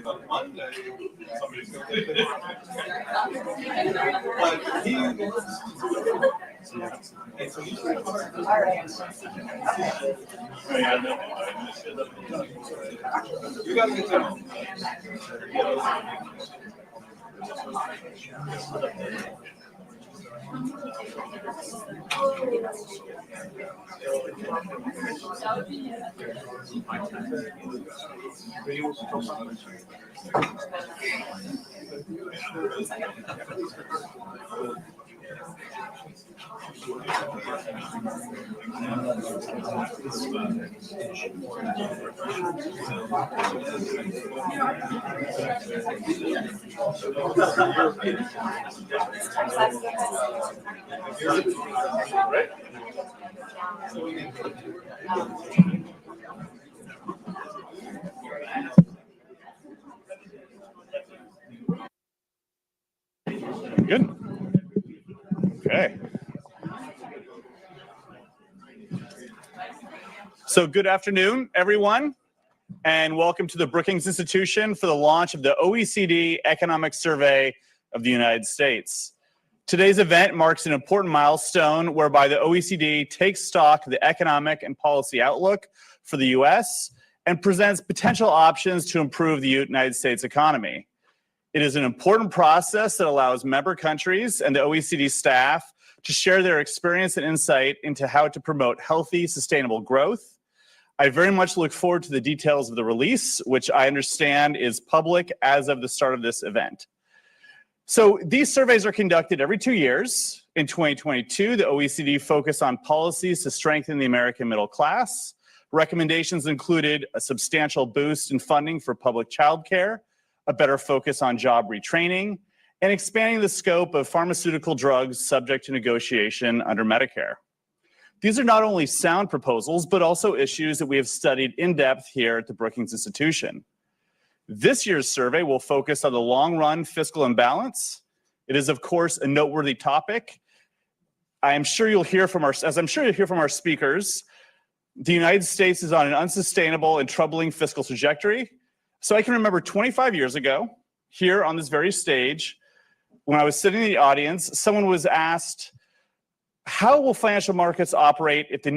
On Monday, somebody's going to take it. But you got to get down. Right? Good. Okay. So good afternoon, everyone, and welcome to the Brookings Institution for the launch of the OECD Economic Survey of the United States. Today's event marks an important milestone whereby the OECD takes stock of the economic and policy outlook for the U.S. and presents potential options to improve the United States economy. It is an important process that allows member countries and the OECD staff to share their experience and insight into how to promote healthy, sustainable growth. I very much look forward to the details of the release, which I understand is public as of the start of this event. So these surveys are conducted every 2 years. In 2022, the OECD focused on policies to strengthen the American middle class. Recommendations included a substantial boost in funding for public childcare, a better focus on job retraining, and expanding the scope of pharmaceutical drugs subject to negotiation under Medicare. These are not only sound proposals, but also issues that we have studied in depth here at the Brookings Institution. This year's survey will focus on the long-run fiscal imbalance. It is, of course, a noteworthy topic. I'm sure you'll hear from our speakers, the United States is on an unsustainable and troubling fiscal trajectory. So I can remember 25 years ago, here on this very stage, when I was sitting in the audience, someone was asked, how will financial markets operate if the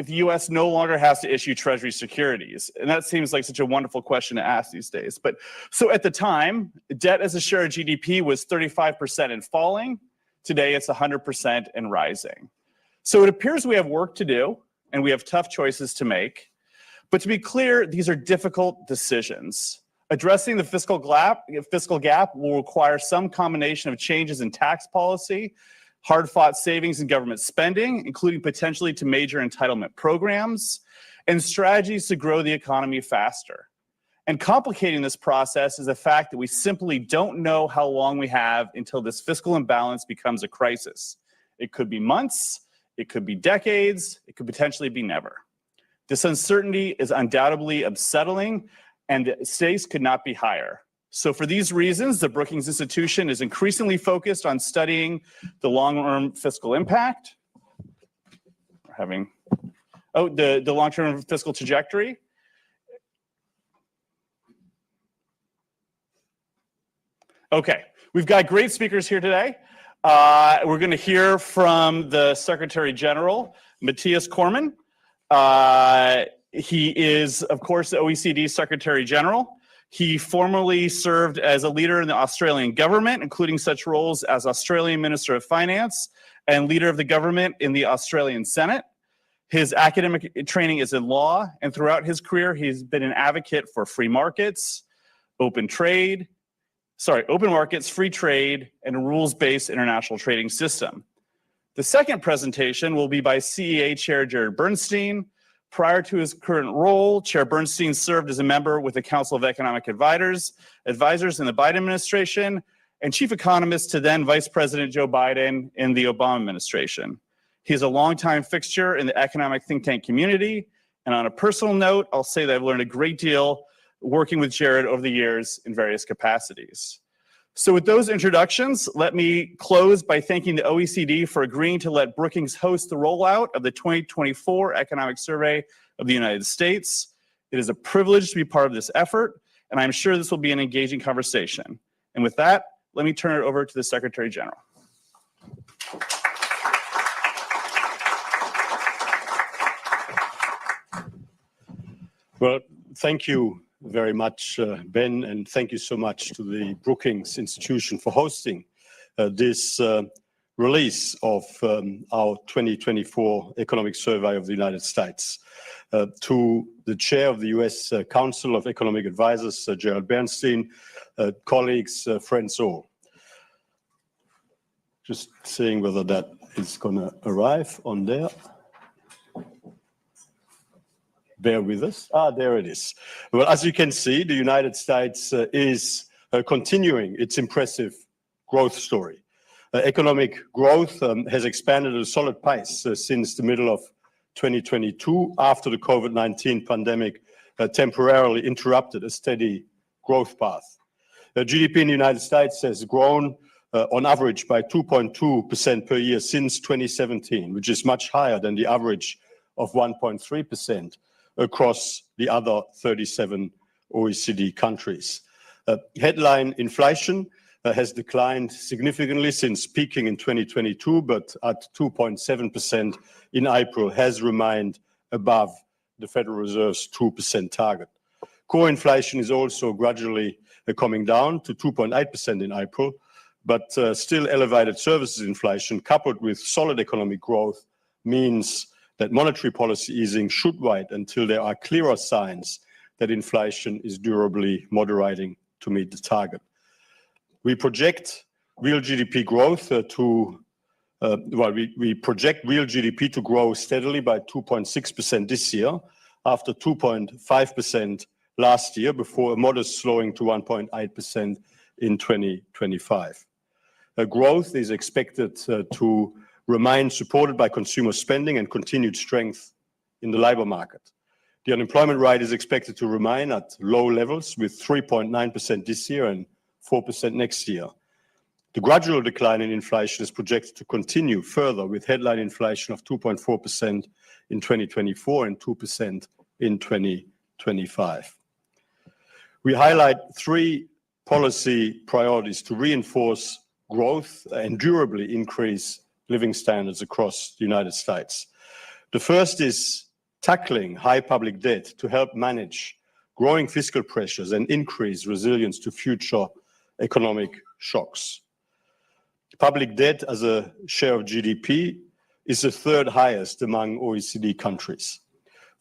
U.S. no longer has to issue Treasury securities? And that seems like such a wonderful question to ask these days. But so at the time, debt as a share of GDP was 35% and falling. Today, it's 100% and rising. So it appears we have work to do and we have tough choices to make. But to be clear, these are difficult decisions. Addressing the fiscal gap will require some combination of changes in tax policy, hard-fought savings in government spending, including potentially to major entitlement programs, and strategies to grow the economy faster. And complicating this process is the fact that we simply don't know how long we have until this fiscal imbalance becomes a crisis. It could be months, it could be decades, it could potentially be never. This uncertainty is undoubtedly unsettling, and the stakes could not be higher. So for these reasons, the Brookings Institution is increasingly focused on studying the long-term fiscal impact. The long-term fiscal trajectory. Okay, we've got great speakers here today. We're going to hear from the Secretary General, Mathias Cormann. He is, of course, the OECD Secretary General. He formerly served as a leader in the Australian government, including such roles as Australian Minister of Finance and leader of the government in the Australian Senate. His academic training is in law, and throughout his career, he's been an advocate for free markets, open markets, free trade, and a rules-based international trading system. The second presentation will be by CEA Chair Jared Bernstein. Prior to his current role, Chair Bernstein served as a member with the Council of Economic Advisors in the Biden administration and chief economist to then Vice President Joe Biden in the Obama administration. He's a longtime fixture in the economic think tank community. And on a personal note, I'll say that I've learned a great deal working with Jared over the years in various capacities. So with those introductions, let me close by thanking the OECD for agreeing to let Brookings host the rollout of the 2024 Economic Survey of the United States. It is a privilege to be part of this effort, and I'm sure this will be an engaging conversation. And with that, let me turn it over to the Secretary General. Well, thank you very much, Ben, and thank you so much to the Brookings Institution for hosting this release of our 2024 Economic Survey of the United States. To the chair of the U.S. Council of Economic Advisors, Gerald Bernstein, colleagues, friends all. Just seeing whether that is going to arrive on there. Bear with us. There it is. Well, as you can see, the United States is continuing its impressive growth story. Economic growth has expanded at a solid pace since the middle of 2022, after the COVID-19 pandemic temporarily interrupted a steady growth path. GDP in the United States has grown on average by 2.2% per year since 2017, which is much higher than the average of 1.3% across the other 37 OECD countries. Headline inflation has declined significantly since peaking in 2022, but at 2.7% in April has remained above the Federal Reserve's 2% target. Core inflation is also gradually coming down to 2.8% in April, but still elevated services inflation coupled with solid economic growth means that monetary policy easing should wait until there are clearer signs that inflation is durably moderating to meet the target. We project real GDP growth we project real GDP to grow steadily by 2.6% this year, after 2.5% last year, before a modest slowing to 1.8% in 2025. Growth is expected to remain supported by consumer spending and continued strength in the labor market. The unemployment rate is expected to remain at low levels, with 3.9% this year and 4% next year. The gradual decline in inflation is projected to continue further, with headline inflation of 2.4% in 2024 and 2% in 2025. We highlight three policy priorities to reinforce growth and durably increase living standards across the United States. The first is tackling high public debt to help manage growing fiscal pressures and increase resilience to future economic shocks. Public debt as a share of GDP is the third highest among OECD countries.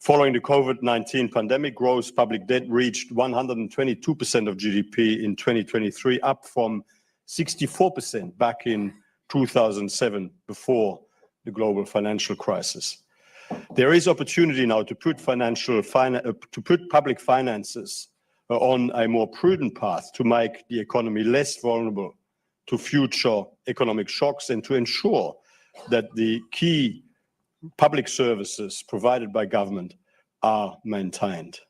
Following the COVID-19 pandemic, gross public debt reached 122% of GDP in 2023, up from 64% back in 2007, before the global financial crisis. There is opportunity now to put public finances on a more prudent path to make the economy less vulnerable to future economic shocks and to ensure that the key public services provided by government are maintained.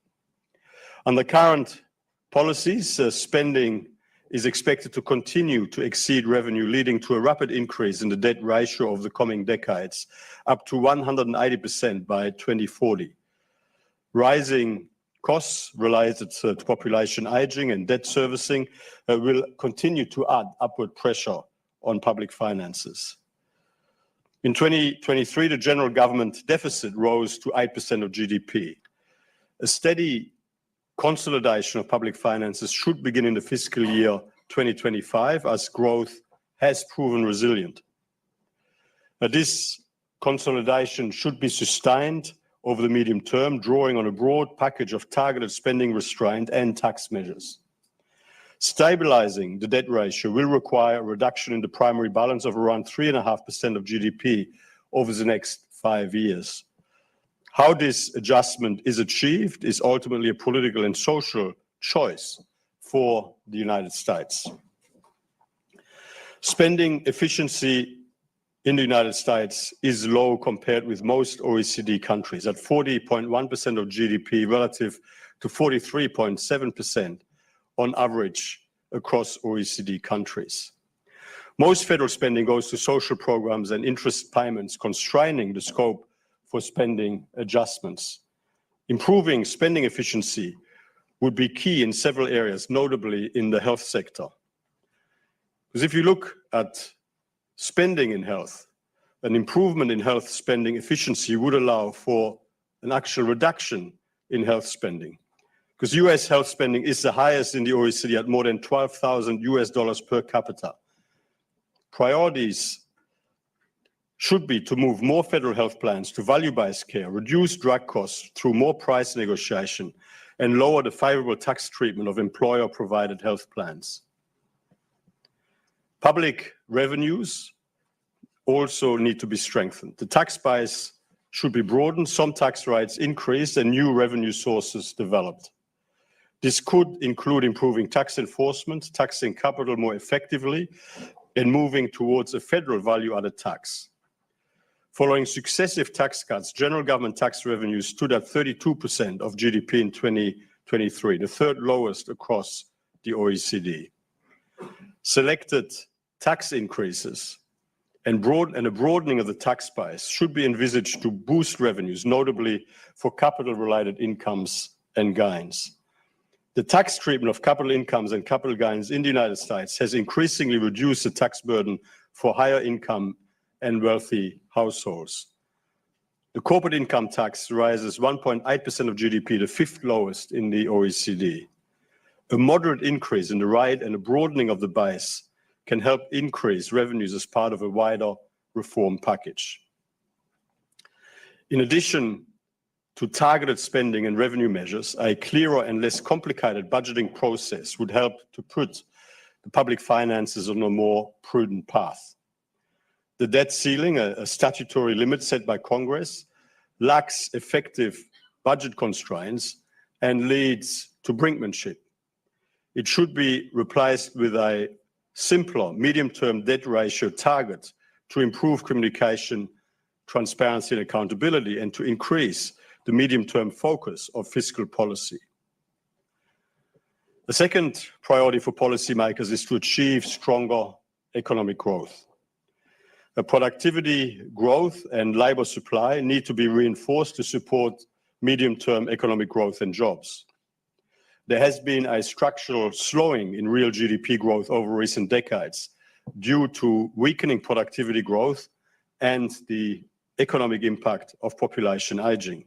Under current policies, spending is expected to continue to exceed revenue, leading to a rapid increase in the debt ratio of the coming decades, up to 180% by 2040. Rising costs related to population aging and debt servicing will continue to add upward pressure on public finances. In 2023, the general government deficit rose to 8% of GDP. A steady consolidation of public finances should begin in the fiscal year 2025, as growth has proven resilient. This consolidation should be sustained over the medium term, drawing on a broad package of targeted spending restraint and tax measures. Stabilizing the debt ratio will require a reduction in the primary balance of around 3.5% of GDP over the next 5 years. How this adjustment is achieved is ultimately a political and social choice for the United States. Spending efficiency in the United States is low compared with most OECD countries, at 40.1% of GDP relative to 43.7% on average across OECD countries. Most federal spending goes to social programs and interest payments, constraining the scope for spending adjustments. Improving spending efficiency would be key in several areas, notably in the health sector. Because if you look at spending in health, an improvement in health spending efficiency would allow for an actual reduction in health spending. Because US health spending is the highest in the OECD at more than $12,000 per capita. Priorities should be to move more federal health plans to value-based care, reduce drug costs through more price negotiation, and lower the favorable tax treatment of employer-provided health plans. Public revenues also need to be strengthened. The tax base should be broadened, some tax rates increased, and new revenue sources developed. This could include improving tax enforcement, taxing capital more effectively, and moving towards a federal value-added tax. Following successive tax cuts, general government tax revenues stood at 32% of GDP in 2023, the third lowest across the OECD. Selected tax increases and a broadening of the tax base should be envisaged to boost revenues, notably for capital-related incomes and gains. The tax treatment of capital incomes and capital gains in the United States has increasingly reduced the tax burden for higher income and wealthy households. The corporate income tax rises 1.8% of GDP, the fifth lowest in the OECD. A moderate increase in the rate and a broadening of the base can help increase revenues as part of a wider reform package. In addition to targeted spending and revenue measures, a clearer and less complicated budgeting process would help to put the public finances on a more prudent path. The debt ceiling, a statutory limit set by Congress, lacks effective budget constraints and leads to brinkmanship. It should be replaced with a simpler medium-term debt ratio target to improve communication, transparency, and accountability, and to increase the medium-term focus of fiscal policy. The second priority for policymakers is to achieve stronger economic growth. Productivity growth and labor supply need to be reinforced to support medium-term economic growth and jobs. There has been a structural slowing in real GDP growth over recent decades due to weakening productivity growth and the economic impact of population aging.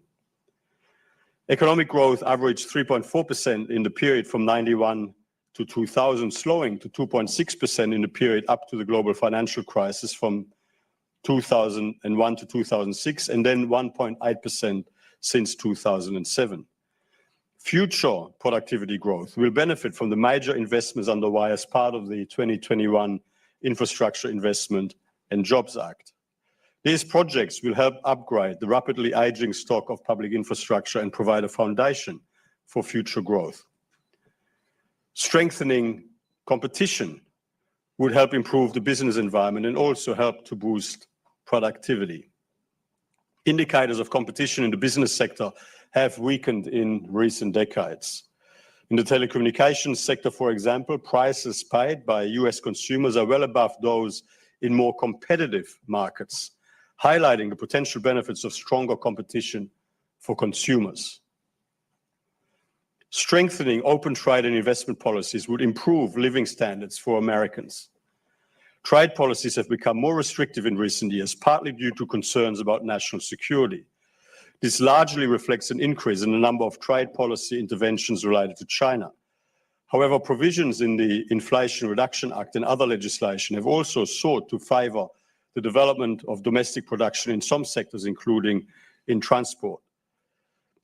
Economic growth averaged 3.4% in the period from 1991 to 2000, slowing to 2.6% in the period up to the global financial crisis from 2001 to 2006, and then 1.8% since 2007. Future productivity growth will benefit from the major investments underway as part of the 2021 Infrastructure Investment and Jobs Act. These projects will help upgrade the rapidly aging stock of public infrastructure and provide a foundation for future growth. Strengthening competition would help improve the business environment and also help to boost productivity. Indicators of competition in the business sector have weakened in recent decades. In the telecommunications sector, for example, prices paid by US consumers are well above those in more competitive markets, highlighting the potential benefits of stronger competition for consumers. Strengthening open trade and investment policies would improve living standards for Americans. Trade policies have become more restrictive in recent years, partly due to concerns about national security. This largely reflects an increase in the number of trade policy interventions related to China. However, provisions in the Inflation Reduction Act and other legislation have also sought to favor the development of domestic production in some sectors, including in transport.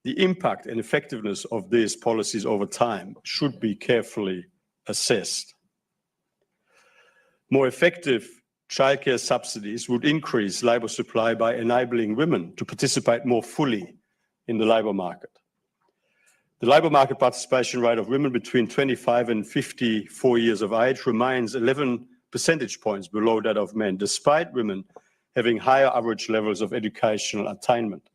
The impact and effectiveness of these policies over time should be carefully assessed. More effective childcare subsidies would increase labour supply by enabling women to participate more fully in the labour market. The labour market participation rate of women between 25 and 54 years of age remains 11 percentage points below that of men, despite women having higher average levels of educational attainment.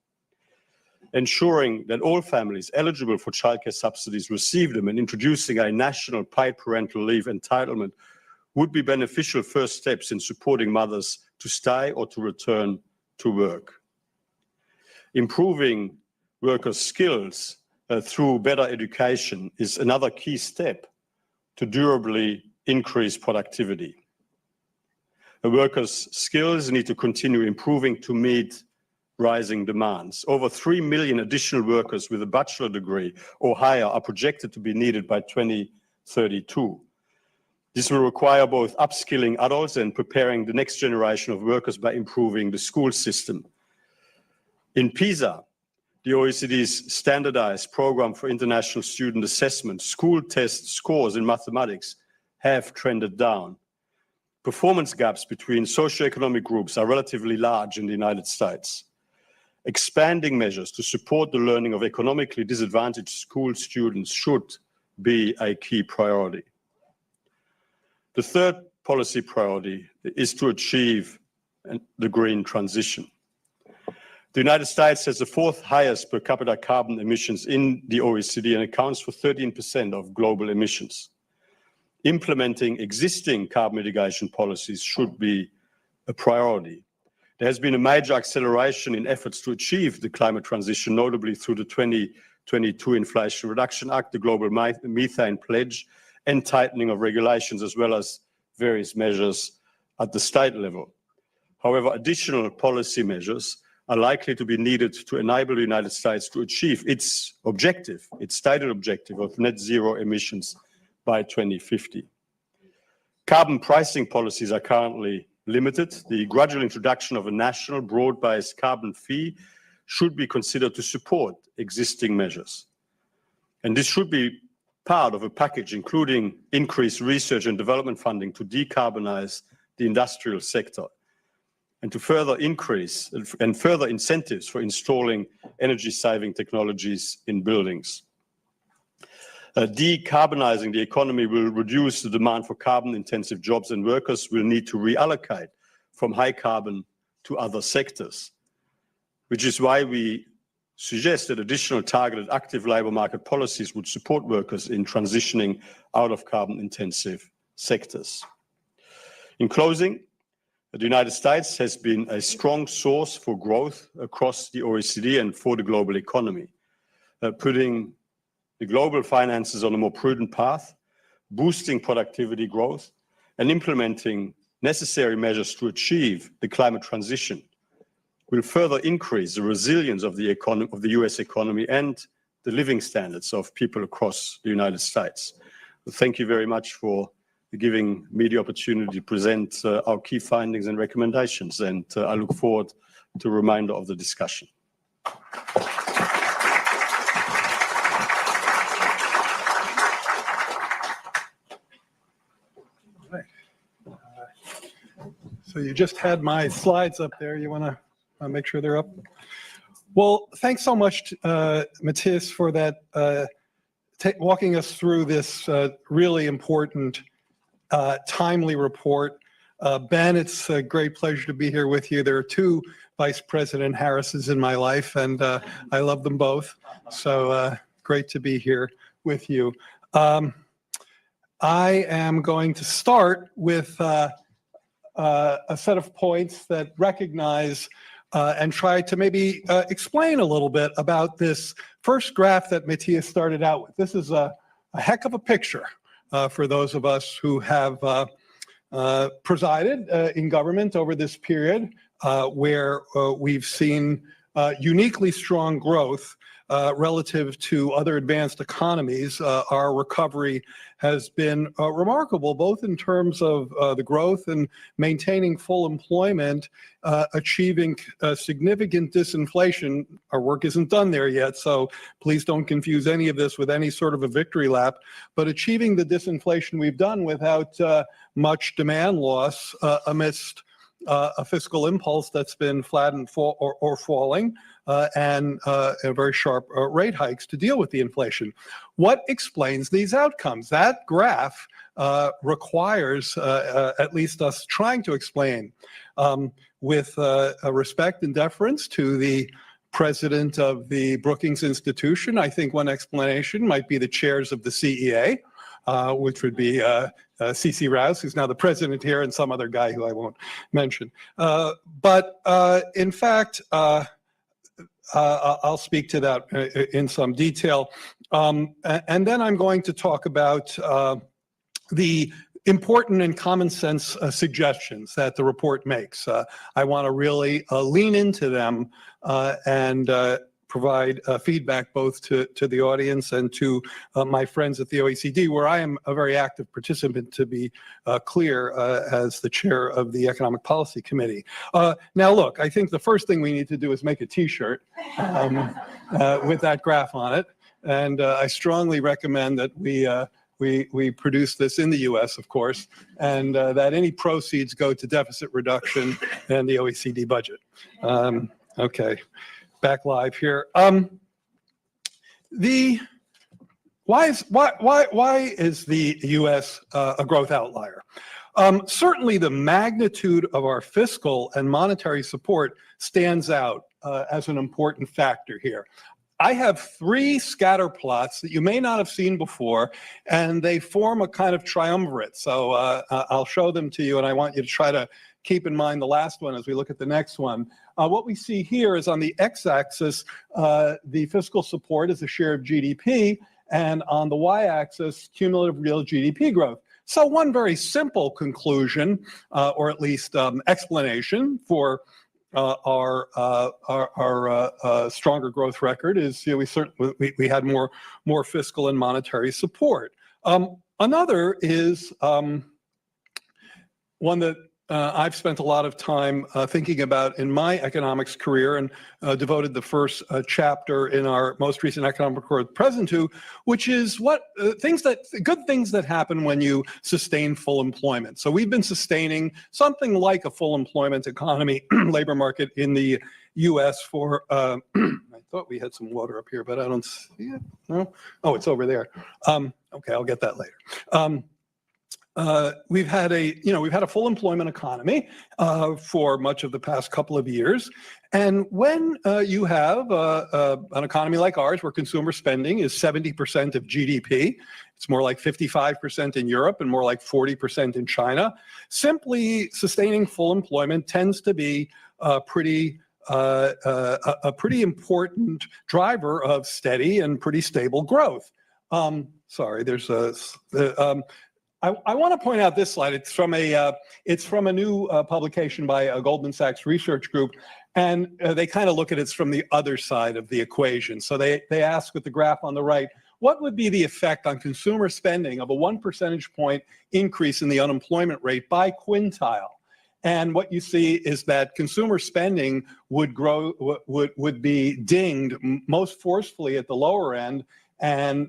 Ensuring that all families eligible for childcare subsidies receive them and introducing a national paid parental leave entitlement would be beneficial first steps in supporting mothers to stay or to return to work. Improving workers' skills through better education is another key step to durably increase productivity. The workers' skills need to continue improving to meet rising demands. Over 3 million additional workers with a bachelor degree or higher are projected to be needed by 2032. This will require both upskilling adults and preparing the next generation of workers by improving the school system. In PISA, the OECD's standardized program for international student assessment, school test scores in mathematics have trended down. Performance gaps between socioeconomic groups are relatively large in the United States. Expanding measures to support the learning of economically disadvantaged school students should be a key priority. The third policy priority is to achieve the green transition. The United States has the fourth highest per capita carbon emissions in the OECD and accounts for 13% of global emissions. Implementing existing carbon mitigation policies should be a priority. There has been a major acceleration in efforts to achieve the climate transition, notably through the 2022 Inflation Reduction Act, the Global Methane Pledge, and tightening of regulations, as well as various measures at the state level. However, additional policy measures are likely to be needed to enable the United States to achieve its objective, its stated objective of net zero emissions by 2050. Carbon pricing policies are currently limited. The gradual introduction of a national broad-based carbon fee should be considered to support existing measures. And this should be part of a package including increased research and development funding to decarbonize the industrial sector and to further increase and further incentives for installing energy-saving technologies in buildings. Decarbonizing the economy will reduce the demand for carbon-intensive jobs, and workers will need to reallocate from high carbon to other sectors, which is why we suggest that additional targeted active labor market policies would support workers in transitioning out of carbon-intensive sectors. In closing, the United States has been a strong source for growth across the OECD and for the global economy, putting the global finances on a more prudent path, boosting productivity growth, and implementing necessary measures to achieve the climate transition will further increase the resilience of the US economy and the living standards of people across the United States. Thank you very much for giving me the opportunity to present our key findings and recommendations, and I look forward to the remainder of the discussion. So you just had my slides up there. You want to make sure they're up? Well, thanks so much, Mathias, for that, walking us through this really important, timely report. Ben, it's a great pleasure to be here with you. There are two Vice President Harrises in my life, and I love them both. So great to be here with you. I am going to start with a set of points that recognize and try to maybe explain a little bit about this first graph that Mathias started out with. This is a heck of a picture for those of us who have presided in government over this period where we've seen uniquely strong growth relative to other advanced economies. Our recovery has been remarkable, both in terms of the growth and maintaining full employment, achieving significant disinflation. Our work isn't done there yet, so please don't confuse any of this with any sort of a victory lap, but achieving the disinflation we've done without much demand loss amidst a fiscal impulse that's been flat and or falling, and very sharp rate hikes to deal with the inflation. What explains these outcomes? That graph requires at least us trying to explain with respect and deference to the president of the Brookings Institution. I think one explanation might be the chairs of the CEA, which would be C.C. Rouse, who's now the president here, and some other guy who I won't mention. But in fact, I'll speak to that in some detail. And then I'm going to talk about the important and common sense suggestions that the report makes. I want to really lean into them and provide feedback both to the audience and to my friends at the OECD, where I am a very active participant, to be clear, as the chair of the Economic Policy Committee. Now, look, I think the first thing we need to do is make a T-shirt with that graph on it. And I strongly recommend that we produce this in the U.S., of course, and that any proceeds go to deficit reduction and the OECD budget. Okay, back live here. Why is the U.S. A growth outlier? Certainly, the magnitude of our fiscal and monetary support stands out as an important factor here. I have 3 scatter plots that you may not have seen before, and they form a kind of triumvirate. So I'll show them to you, and I want you to try to keep in mind the last one as we look at the next one. What we see here is on the x-axis, the fiscal support is a share of GDP, and on the y-axis, cumulative real GDP growth. So one very simple conclusion, or at least explanation for our stronger growth record is, we had more fiscal and monetary support. Another is one that I've spent a lot of time thinking about in my economics career, and devoted the first chapter in our most recent economic report present to, which is what good things that happen when you sustain full employment. So we've been sustaining something like a full employment economy, labor market in the U.S. for, I thought we had some water up here, but I don't see it. No? Oh, it's over there. Okay, I'll get that later. We've had a full employment economy for much of the past couple of years, and when you have an economy like ours, where consumer spending is 70% of GDP, it's more like 55% in Europe and more like 40% in China. Simply sustaining full employment tends to be a pretty important driver of steady and pretty stable growth. Sorry, there's I want to point out this slide. It's from a new publication by a Goldman Sachs research group, and they kind of look at it from the other side of the equation. So they ask with the graph on the right, what would be the effect on consumer spending of a 1 percentage point increase in the unemployment rate by quintile? And what you see is that consumer spending would be dinged most forcefully at the lower end and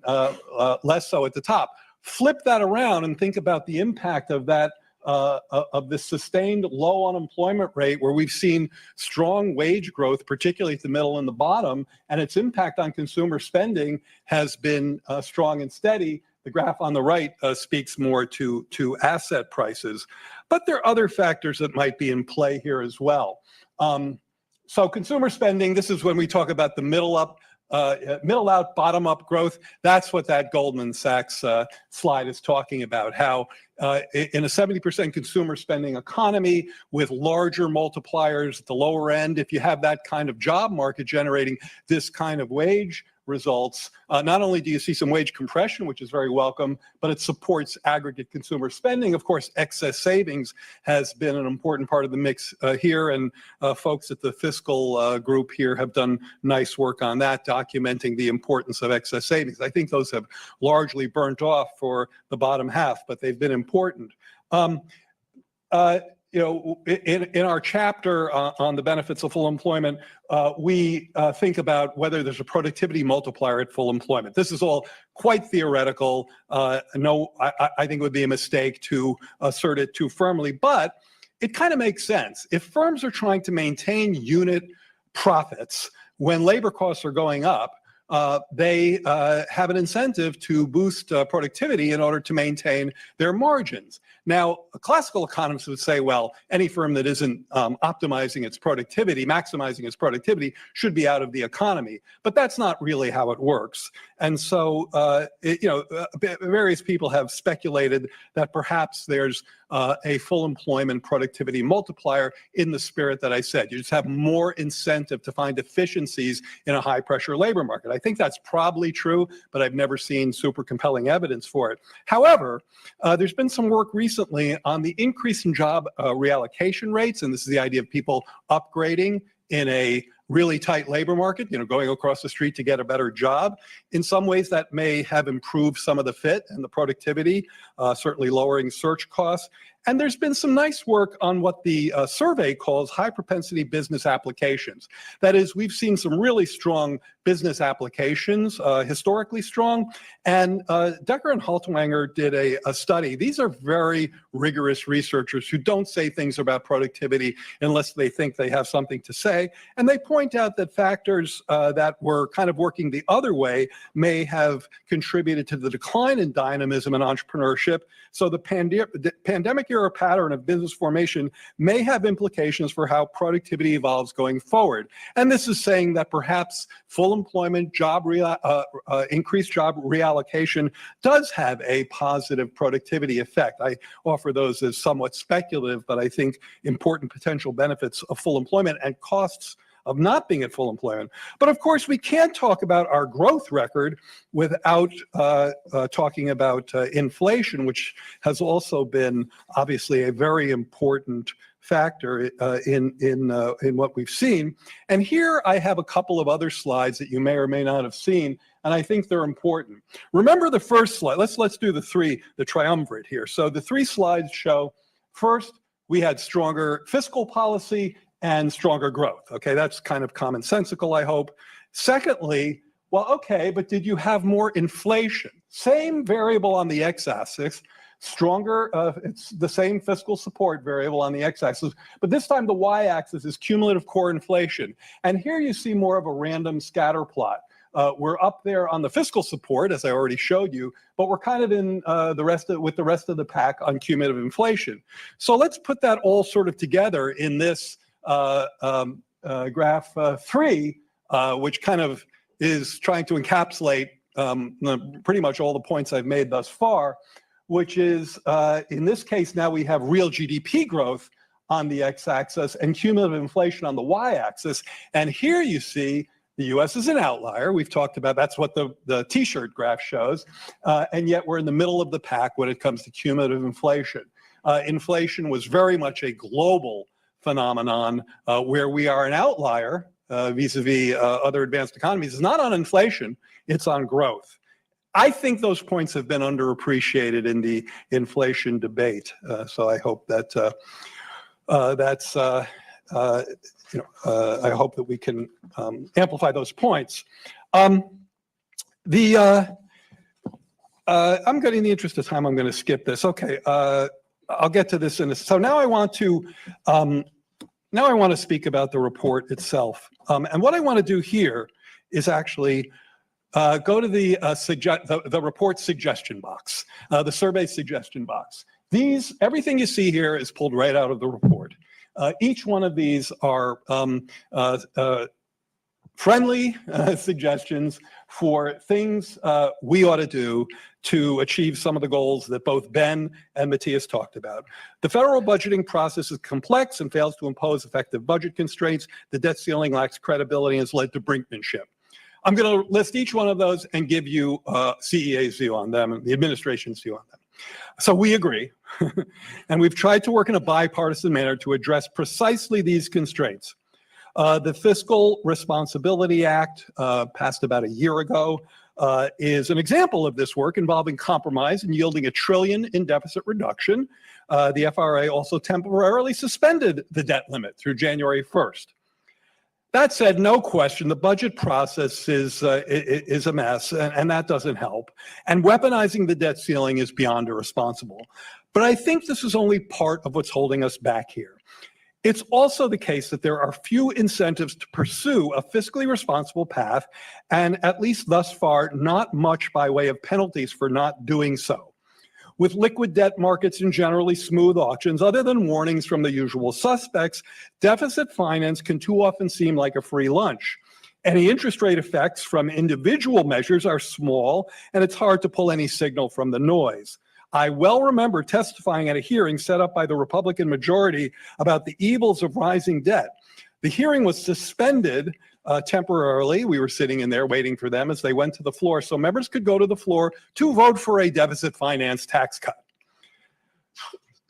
less so at the top. Flip that around and think about the impact of that, of the sustained low unemployment rate, where we've seen strong wage growth, particularly at the middle and the bottom, and its impact on consumer spending has been strong and steady. The graph on the right speaks more to asset prices. But there are other factors that might be in play here as well. So consumer spending, this is when we talk about the middle out, bottom up growth. That's what that Goldman Sachs slide is talking about, how in a 70% consumer spending economy with larger multipliers at the lower end, if you have that kind of job market generating this kind of wage results, not only do you see some wage compression, which is very welcome, but it supports aggregate consumer spending. Of course, excess savings has been an important part of the mix here, and folks at the fiscal group here have done nice work on that, documenting the importance of excess savings. I think those have largely burnt off for the bottom half, but they've been important. In our chapter on the benefits of full employment, we think about whether there's a productivity multiplier at full employment. This is all quite theoretical. I think it would be a mistake to assert it too firmly, but it kind of makes sense. If firms are trying to maintain unit profits when labor costs are going up, they have an incentive to boost productivity in order to maintain their margins. Now, classical economists would say, well, any firm that isn't optimizing its productivity, maximizing its productivity, should be out of the economy. But that's not really how it works. And so, various people have speculated that perhaps there's a full employment productivity multiplier in the spirit that I said. You just have more incentive to find efficiencies in a high pressure labor market. I think that's probably true, but I've never seen super compelling evidence for it. However, there's been some work recently on the increase in job reallocation rates, and this is the idea of people upgrading in a really tight labor market, going across the street to get a better job. In some ways, that may have improved some of the fit and the productivity, certainly lowering search costs. And there's been some nice work on what the survey calls high propensity business applications. That is, we've seen some really strong business applications, historically strong. And Decker and Haltwanger did a study. These are very rigorous researchers who don't say things about productivity unless they think they have something to say. And they point out that factors that were kind of working the other way may have contributed to the decline in dynamism and entrepreneurship. So the pandemic era pattern of business formation may have implications for how productivity evolves going forward. And this is saying that perhaps full employment, increased job reallocation does have a positive productivity effect. I offer those as somewhat speculative, but I think important potential benefits of full employment and costs of not being at full employment. But of course, we can't talk about our growth record without talking about inflation, which has also been obviously a very important factor in what we've seen. And here I have a couple of other slides that you may or may not have seen, and I think they're important. Remember the first slide. Let's do the triumvirate here. So the three slides show, first, we had stronger fiscal policy and stronger growth. Okay, that's kind of commonsensical, I hope. Secondly, well, okay, but did you have more inflation? Same variable on the x-axis, stronger, it's the same fiscal support variable on the x-axis, but this time the y-axis is cumulative core inflation. And here you see more of a random scatter plot. We're up there on the fiscal support, as I already showed you, but we're kind of in with the rest of the pack on cumulative inflation. So let's put that all sort of together in this graph 3, which kind of is trying to encapsulate pretty much all the points I've made thus far, which is, in this case, now we have real GDP growth on the x-axis and cumulative inflation on the y-axis. And here you see the US is an outlier. We've talked about that's what the t-shirt graph shows. And yet we're in the middle of the pack when it comes to cumulative inflation. Inflation was very much a global phenomenon where we are an outlier vis-a-vis other advanced economies. It's not on inflation, it's on growth. I think those points have been underappreciated in the inflation debate. So I hope that I hope that we can amplify those points. I'm getting in the interest of time, I'm going to skip this. Okay, I'll get to this in a. So now I want to speak about the report itself. And what I want to do here is actually go to the report suggestion box, the survey suggestion box. Everything you see here is pulled right out of the report. Each one of these are friendly suggestions for things we ought to do to achieve some of the goals that both Ben and Mathias talked about. The federal budgeting process is complex and fails to impose effective budget constraints. The debt ceiling lacks credibility and has led to brinkmanship. I'm going to list each one of those and give you CEA's view on them and the administration's view on them. So we agree, and we've tried to work in a bipartisan manner to address precisely these constraints. The Fiscal Responsibility Act, passed about a year ago, is an example of this work involving compromise and yielding $1 trillion in deficit reduction. The FRA also temporarily suspended the debt limit through January 1st. That said, no question, the budget process is a mess, and that doesn't help. And weaponizing the debt ceiling is beyond irresponsible. But I think this is only part of what's holding us back here. It's also the case that there are few incentives to pursue a fiscally responsible path, and at least thus far, not much by way of penalties for not doing so. With liquid debt markets and generally smooth auctions, other than warnings from the usual suspects, deficit finance can too often seem like a free lunch. Any interest rate effects from individual measures are small, and it's hard to pull any signal from the noise. I well remember testifying at a hearing set up by the Republican majority about the evils of rising debt. The hearing was suspended temporarily. We were sitting in there waiting for them as they went to the floor so members could go to the floor to vote for a deficit finance tax cut.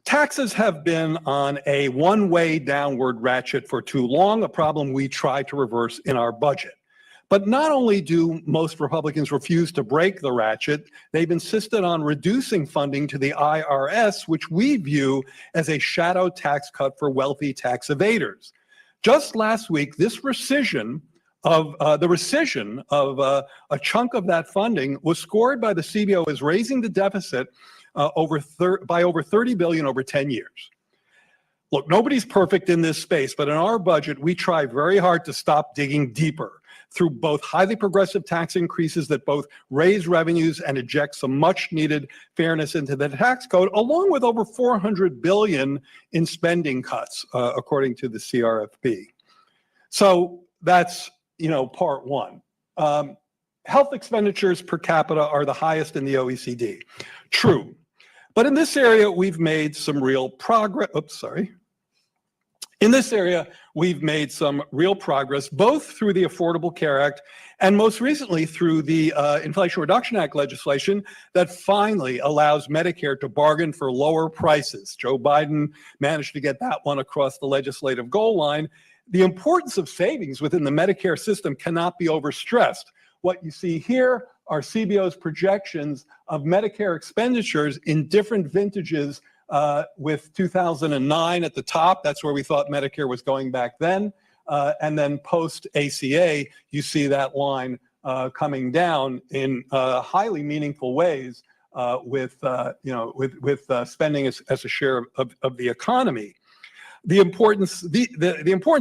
Taxes have been on a one-way downward ratchet for too long, a problem we try to reverse in our budget. But not only do most Republicans refuse to break the ratchet, they've insisted on reducing funding to the IRS, which we view as a shadow tax cut for wealthy tax evaders. Just last week, this rescission of a chunk of that funding was scored by the CBO as raising the deficit by over $30 billion over 10 years. Look, nobody's perfect in this space, but in our budget, we try very hard to stop digging deeper through both highly progressive tax increases that both raise revenues and inject some much needed fairness into the tax code, along with over $400 billion in spending cuts, according to the CRFP. So that's, part one. Health expenditures per capita are the highest in the OECD. True. But in this area, we've made some real progress. In this area, we've made some real progress, both through the Affordable Care Act and most recently through the Inflation Reduction Act legislation that finally allows Medicare to bargain for lower prices. Joe Biden managed to get that one across the legislative goal line. The importance of savings within the Medicare system cannot be overstressed. What you see here are CBO's projections of Medicare expenditures in different vintages, with 2009 at the top. That's where we thought Medicare was going back then. And then post ACA, you see that line coming down in highly meaningful ways with spending as a share of the economy. The importance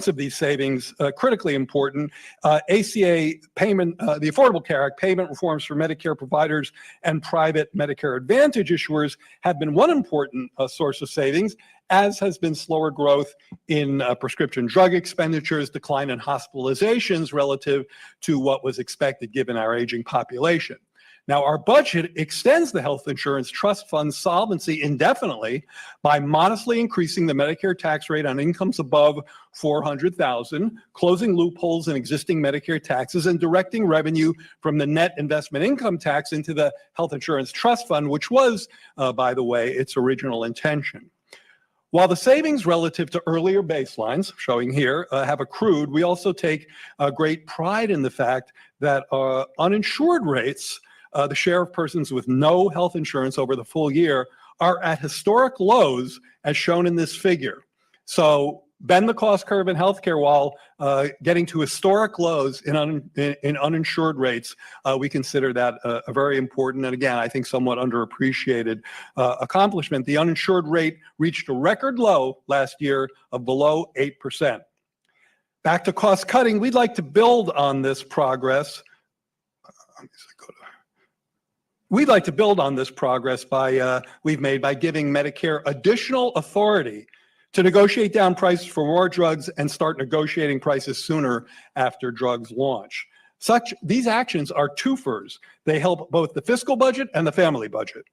of these savings, critically important. ACA payment, the Affordable Care Act payment reforms for Medicare providers and private Medicare Advantage issuers have been one important source of savings, as has been slower growth in prescription drug expenditures, decline in hospitalizations relative to what was expected given our aging population. Now, our budget extends the health insurance trust fund solvency indefinitely by modestly increasing the Medicare tax rate on incomes above $400,000, closing loopholes in existing Medicare taxes, and directing revenue from the net investment income tax into the health insurance trust fund, which was, by the way, its original intention. While the savings relative to earlier baselines, showing here, have accrued, we also take great pride in the fact that uninsured rates, the share of persons with no health insurance over the full year, are at historic lows as shown in this figure. So bend the cost curve in healthcare while getting to historic lows in uninsured rates. We consider that a very important and, again, I think somewhat underappreciated accomplishment. The uninsured rate reached a record low last year of below 8%. Back to cost cutting, we'd like to build on this progress. We'd like to build on this progress we've made by giving Medicare additional authority to negotiate down prices for more drugs and start negotiating prices sooner after drugs launch. These actions are twofers. They help both the fiscal budget and the family budget.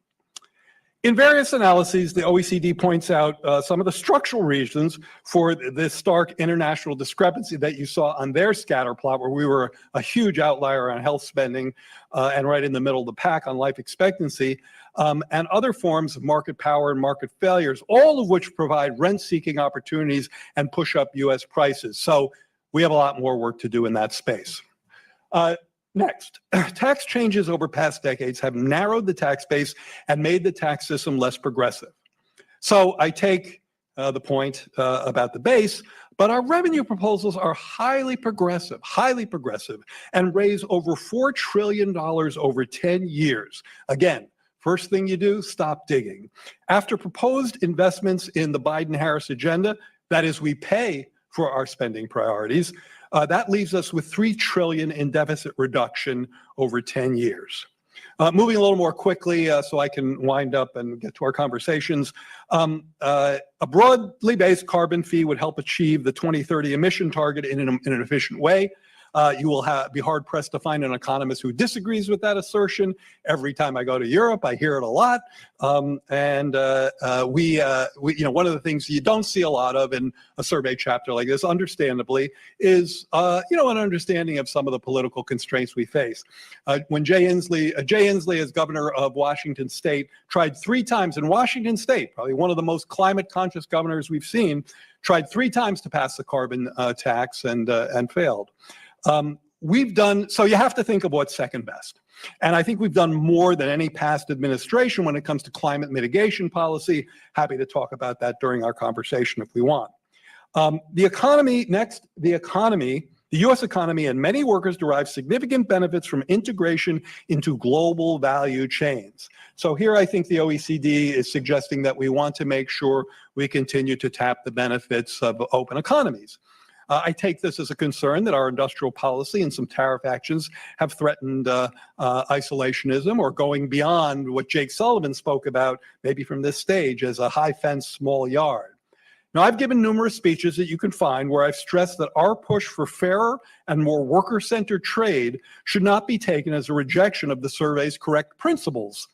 In various analyses, the OECD points out some of the structural reasons for this stark international discrepancy that you saw on their scatter plot, where we were a huge outlier on health spending and right in the middle of the pack on life expectancy, and other forms of market power and market failures, all of which provide rent-seeking opportunities and push up U.S. prices. So we have a lot more work to do in that space. Next, tax changes over past decades have narrowed the tax base and made the tax system less progressive. So I take the point about the base, but our revenue proposals are highly progressive, and raise over $4 trillion over 10 years. Again, first thing you do, stop digging. After proposed investments in the Biden-Harris agenda, that is, we pay for our spending priorities, that leaves us with $3 trillion in deficit reduction over 10 years. Moving a little more quickly so I can wind up and get to our conversations. A broadly based carbon fee would help achieve the 2030 emission target in an efficient way. You will be hard-pressed to find an economist who disagrees with that assertion. Every time I go to Europe, I hear it a lot. One of the things you don't see a lot of in a survey chapter like this, understandably, is an understanding of some of the political constraints we face. When Jay Inslee, as governor of Washington State, tried 3 times in Washington State, probably one of the most climate-conscious governors we've seen, tried 3 times to pass the carbon tax and failed. So you have to think of what's second best. And I think we've done more than any past administration when it comes to climate mitigation policy. Happy to talk about that during our conversation if we want. The economy, the U.S. economy and many workers derive significant benefits from integration into global value chains. So here I think the OECD is suggesting that we want to make sure we continue to tap the benefits of open economies. I take this as a concern that our industrial policy and some tariff actions have threatened isolationism or going beyond what Jake Sullivan spoke about, maybe from this stage, as a high fence, small yard. Now, I've given numerous speeches that you can find where I've stressed that our push for fairer and more worker-centered trade should not be taken as a rejection of the survey's correct principles.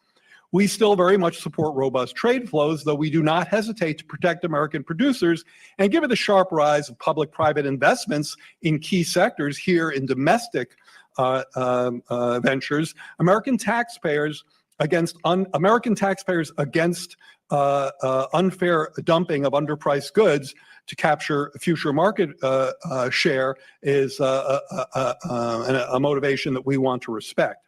We still very much support robust trade flows, though we do not hesitate to protect American producers, and given the sharp rise of public-private investments in key sectors here in domestic ventures, American taxpayers against unfair dumping of underpriced goods to capture future market share is a motivation that we want to respect.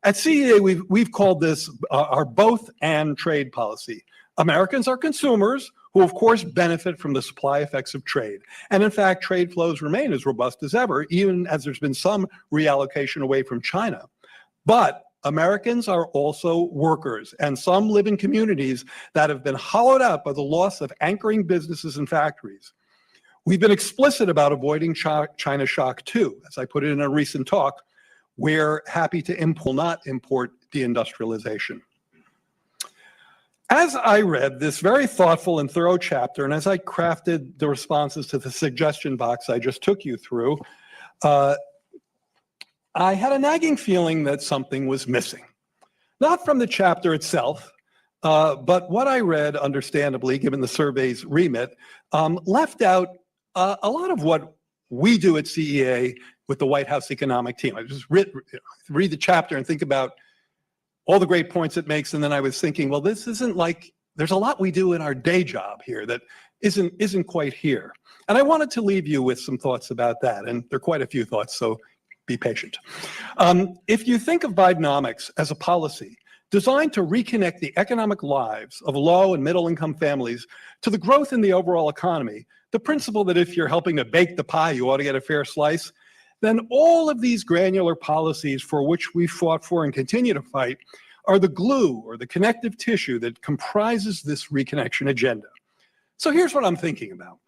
At CEA, we've called this our both and trade policy. Americans are consumers who, of course, benefit from the supply effects of trade. And in fact, trade flows remain as robust as ever, even as there's been some reallocation away from China. But Americans are also workers, and some live in communities that have been hollowed out by the loss of anchoring businesses and factories. We've been explicit about avoiding China shock too. As I put it in a recent talk, we're happy to not import deindustrialization. As I read this very thoughtful and thorough chapter, and as I crafted the responses to the suggestion box I just took you through, I had a nagging feeling that something was missing. Not from the chapter itself, but what I read, understandably, given the survey's remit, left out a lot of what we do at CEA with the White House economic team. I just read the chapter and think about all the great points it makes, and then I was thinking, well, this isn't like, there's a lot we do in our day job here that isn't quite here. And I wanted to leave you with some thoughts about that, and there are quite a few thoughts, so be patient. If you think of Bidenomics as a policy designed to reconnect the economic lives of low and middle income families to the growth in the overall economy, the principle that if you're helping to bake the pie, you ought to get a fair slice, then all of these granular policies for which we fought for and continue to fight are the glue or the connective tissue that comprises this reconnection agenda. So here's what I'm thinking about.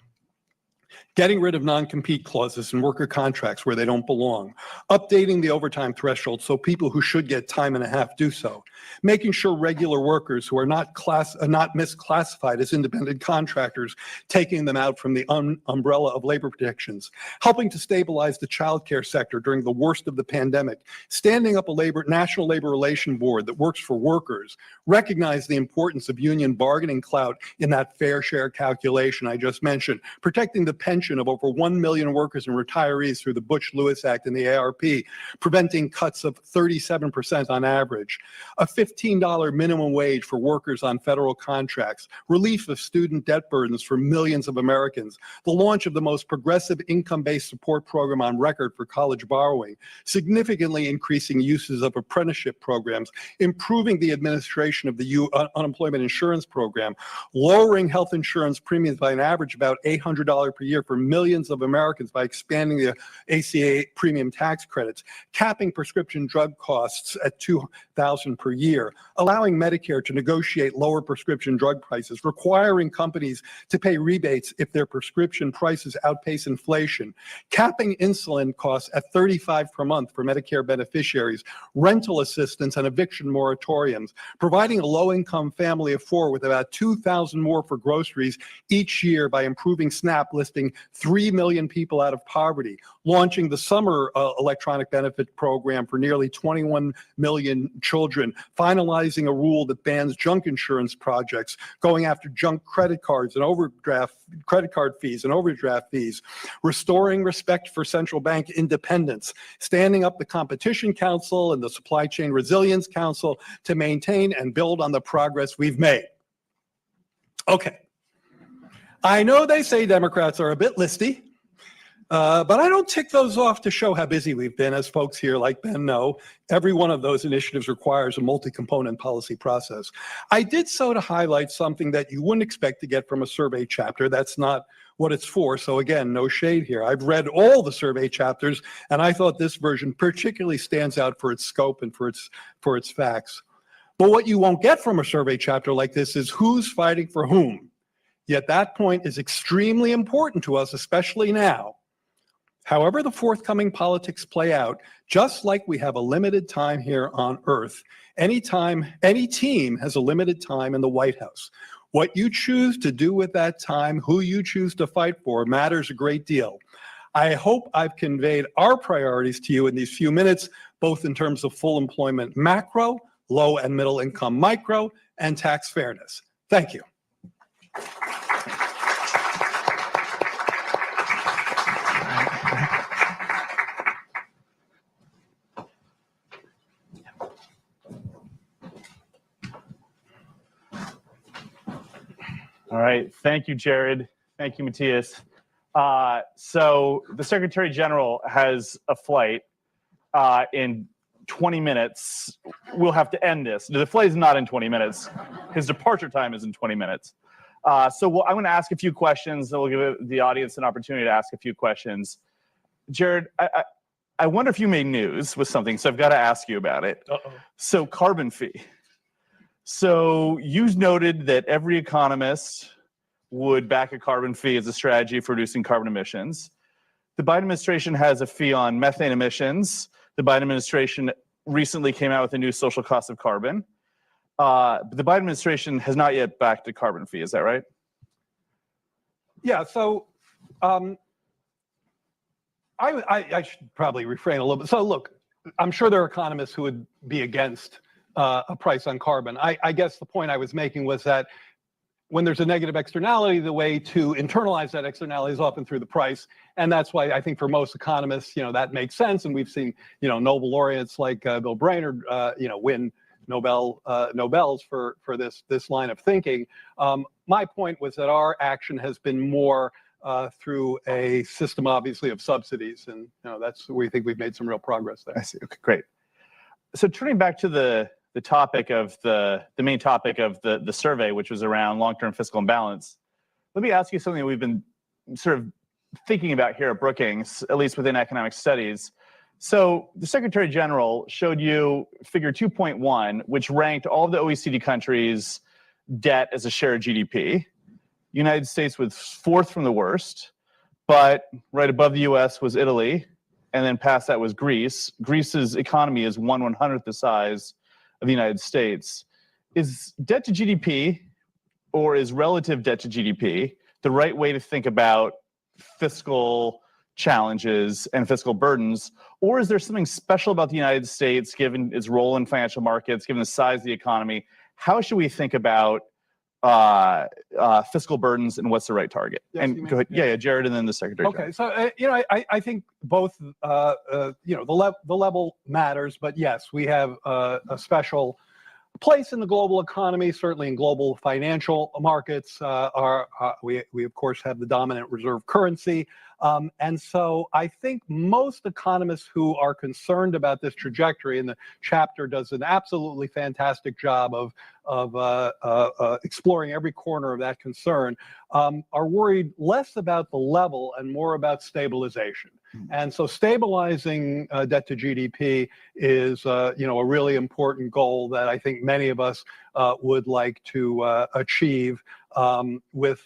Getting rid of non-compete clauses in worker contracts where they don't belong, updating the overtime threshold so people who should get time and a half do so, making sure regular workers who are not misclassified as independent contractors, taking them out from the umbrella of labor protections, helping to stabilize the childcare sector during the worst of the pandemic, standing up a National Labor Relations Board that works for workers, recognize the importance of union bargaining clout in that fair share calculation I just mentioned, protecting the pension of over 1 million workers and retirees through the Bush-Lewis Act and the ARP, preventing cuts of 37% on average, a $15 minimum wage for workers on federal contracts, relief of student debt burdens for millions of Americans, the launch of the most progressive income-based support program on record for college borrowing, significantly increasing uses of apprenticeship programs, improving the administration of the unemployment insurance program, lowering health insurance premiums by an average about $800 per year for millions of Americans by expanding the ACA premium tax credits, capping prescription drug costs at $2,000 per year, allowing Medicare to negotiate lower prescription drug prices, requiring companies to pay rebates if their prescription prices outpace inflation, capping insulin costs at $35 per month for Medicare beneficiaries, rental assistance and eviction moratoriums, providing a low-income family of 4 with about $2,000 more for groceries each year by improving SNAP listing lifting 3 million people out of poverty, launching the summer electronic benefit program for nearly 21 million children, finalizing a rule that bans junk insurance projects, going after junk credit cards and credit card fees and overdraft fees, restoring respect for central bank independence, standing up the Competition Council and the Supply Chain Resilience Council to maintain and build on the progress we've made. Okay. I know they say Democrats are a bit listy, but I don't tick those off to show how busy we've been. As folks here like Ben know, every one of those initiatives requires a multi-component policy process. I did so to highlight something that you wouldn't expect to get from a survey chapter. That's not what it's for. So again, no shade here. I've read all the survey chapters, and I thought this version particularly stands out for its scope and for its facts. But what you won't get from a survey chapter like this is who's fighting for whom. Yet that point is extremely important to us, especially now. However the forthcoming politics play out, just like we have a limited time here on Earth, any team has a limited time in the White House. What you choose to do with that time, who you choose to fight for, matters a great deal. I hope I've conveyed our priorities to you in these few minutes, both in terms of full employment macro, low and middle income micro, and tax fairness. Thank you. All right. Thank you, Jared. Thank you, Mathias. So the Secretary General has a flight in 20 minutes. We'll have to end this. The flight is not in 20 minutes. His departure time is in 20 minutes. So I'm going to ask a few questions, and we'll give the audience an opportunity to ask a few questions. Jared, I wonder if you made news with something, so I've got to ask you about it. Uh-oh. So carbon fee. So you noted that every economist would back a carbon fee as a strategy for reducing carbon emissions. The Biden administration has a fee on methane emissions. The Biden administration recently came out with a new social cost of carbon. But the Biden administration has not yet backed a carbon fee. Is that right? Yeah, so I should probably refrain a little bit. So look, I'm sure there are economists who would be against a price on carbon. I guess the point I was making was that when there's a negative externality, the way to internalize that externality is often through the price. And that's why I think for most economists, that makes sense. And we've seen, Nobel laureates like Bill Brainerd, win Nobels for this line of thinking. My point was that our action has been more through a system, obviously, of subsidies. And we think we've made some real progress there. I see. Okay, great. So turning back to the topic of the main topic of the survey, which was around long-term fiscal imbalance, let me ask you something that we've been sort of thinking about here at Brookings, at least within economic studies. So the Secretary General showed you figure 2.1, which ranked all of the OECD countries' debt as a share of GDP. United States was fourth from the worst, but right above the US was Italy, and then past that was Greece. Greece's economy is 1/100th the size of the United States. Is debt to GDP, or is relative debt to GDP, the right way to think about fiscal challenges and fiscal burdens? Or is there something special about the United States, given its role in financial markets, given the size of the economy? How should we think about fiscal burdens, and what's the right target? Yes, and go ahead. Yeah, Jared, and then the Secretary General. Okay, so I think both the level matters, but yes, we have a special place in the global economy, certainly in global financial markets. We of course have the dominant reserve currency, and so I think most economists who are concerned about this trajectory, and the chapter does an absolutely fantastic job of exploring every corner of that concern, are worried less about the level and more about stabilization. And so stabilizing debt to GDP is, a really important goal that I think many of us would like to achieve, with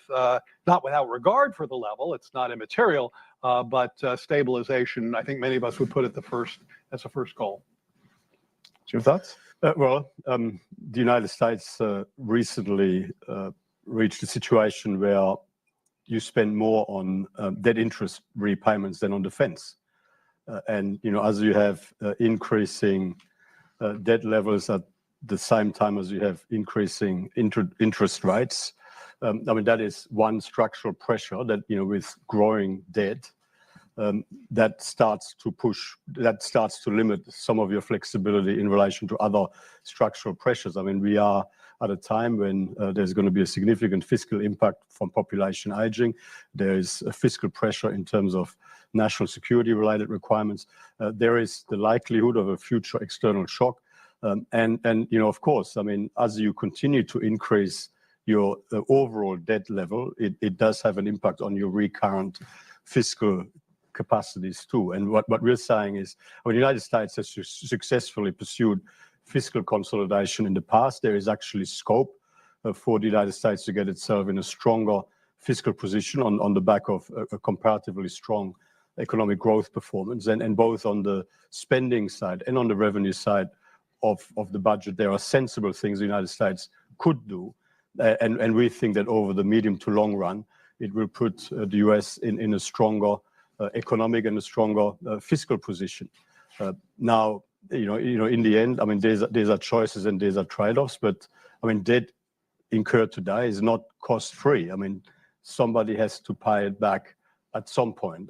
not without regard for the level. It's not immaterial, but stabilization. I think many of us would put it as a first goal. Your thoughts? The United States recently reached a situation where you spend more on debt interest repayments than on defense. And, as you have increasing debt levels at the same time as you have increasing interest rates, that is one structural pressure that, with growing debt, that starts to limit some of your flexibility in relation to other structural pressures. We are at a time when there's going to be a significant fiscal impact from population aging. There is a fiscal pressure in terms of national security related requirements. There is the likelihood of a future external shock. And of course, as you continue to increase your overall debt level, it does have an impact on your recurrent fiscal capacities too. And what we're saying is, when the United States has successfully pursued fiscal consolidation in the past, there is actually scope for the United States to get itself in a stronger fiscal position on the back of a comparatively strong economic growth performance. And both on the spending side and on the revenue side of the budget, there are sensible things the United States could do. And we think that over the medium to long run, it will put the US in a stronger economic and a stronger fiscal position. Now, in the end, these are choices and these are trade-offs, but debt incurred today is not cost-free. Somebody has to pay it back at some point.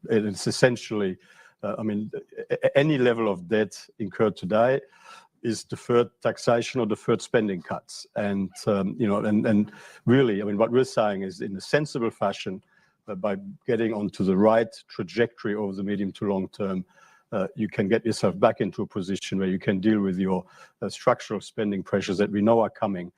It's essentially, any level of debt incurred today is deferred taxation or deferred spending cuts. And, and really, what we're saying is, in a sensible fashion, by getting onto the right trajectory over the medium to long term, you can get yourself back into a position where you can deal with your structural spending pressures that we know are coming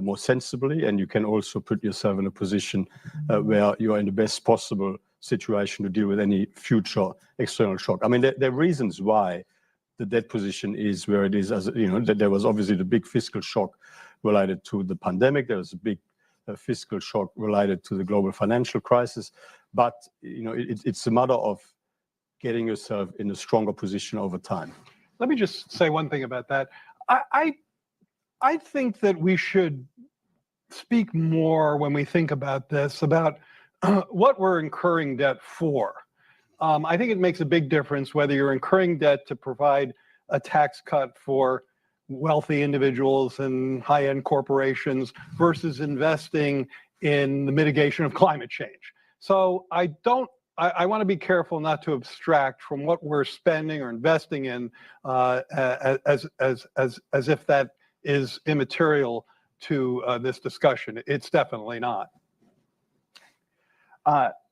more sensibly, and you can also put yourself in a position where you are in the best possible situation to deal with any future external shock. There are reasons why the debt position is where it is. As there was obviously the big fiscal shock related to the pandemic. There was a big fiscal shock related to the global financial crisis, but it's a matter of getting yourself in a stronger position over time. Let me just say one thing about that. I think that we should speak more, when we think about this, about what we're incurring debt for. I think it makes a big difference whether you're incurring debt to provide a tax cut for wealthy individuals and high-end corporations versus investing in the mitigation of climate change. So I want to be careful not to abstract from what we're spending or investing in as if that is immaterial to this discussion. It's definitely not.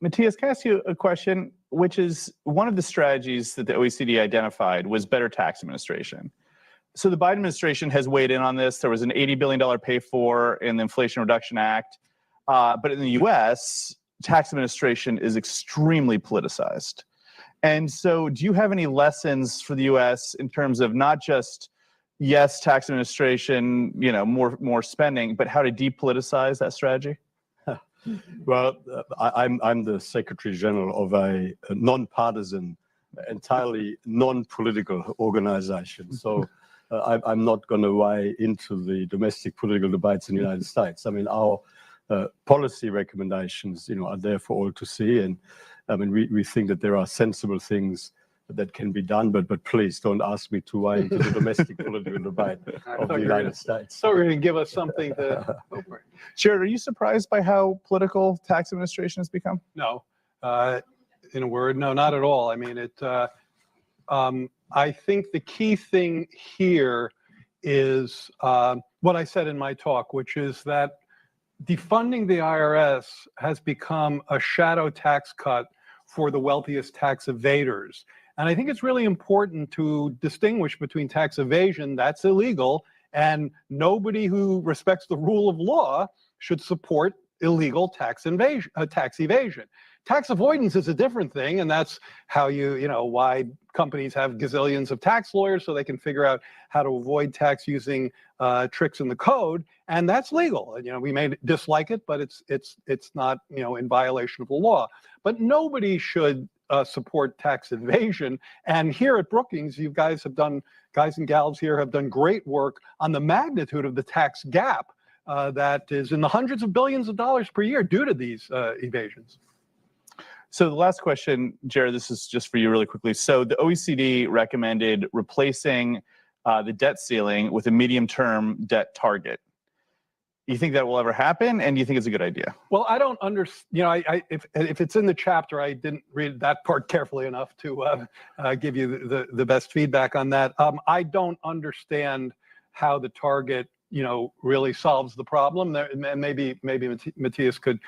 Mathias, can I ask you a question, which is, one of the strategies that the OECD identified was better tax administration. So the Biden administration has weighed in on this. There was an $80 billion pay for in the Inflation Reduction Act. But in the US, tax administration is extremely politicized. And so do you have any lessons for the US in terms of not just, yes, tax administration, more spending, but how to depoliticize that strategy? Well, I'm the Secretary General of a non-partisan, entirely non-political organization. So I'm not going to weigh into the domestic political debates in the United States. Our policy recommendations, are there for all to see. And we think that there are sensible things that can be done, but please don't ask me to weigh into the domestic political debate of the United States. So you're going to give us something to go for. Jared, are you surprised by how political tax administration has become? No, in a word, no, not at all. I think the key thing here is what I said in my talk, which is that defunding the IRS has become a shadow tax cut for the wealthiest tax evaders. And I think it's really important to distinguish between tax evasion, that's illegal, and nobody who respects the rule of law should support illegal tax evasion. Tax avoidance is a different thing, and that's how why companies have gazillions of tax lawyers, so they can figure out how to avoid tax using tricks in the code, and that's legal. We may dislike it, but it's not in violation of the law. But nobody should support tax evasion. And here at Brookings, you guys and gals here have done great work on the magnitude of the tax gap that is in the hundreds of billions of dollars per year due to these evasions. So the last question, Jared, this is just for you really quickly. So the OECD recommended replacing the debt ceiling with a medium-term debt target. Do you think that will ever happen, and do you think it's a good idea? Well, I don't understand. You know, if it's in the chapter, I didn't read that part carefully enough to give you the best feedback on that. I don't understand how the target, you know, really solves the problem. And maybe Mathias could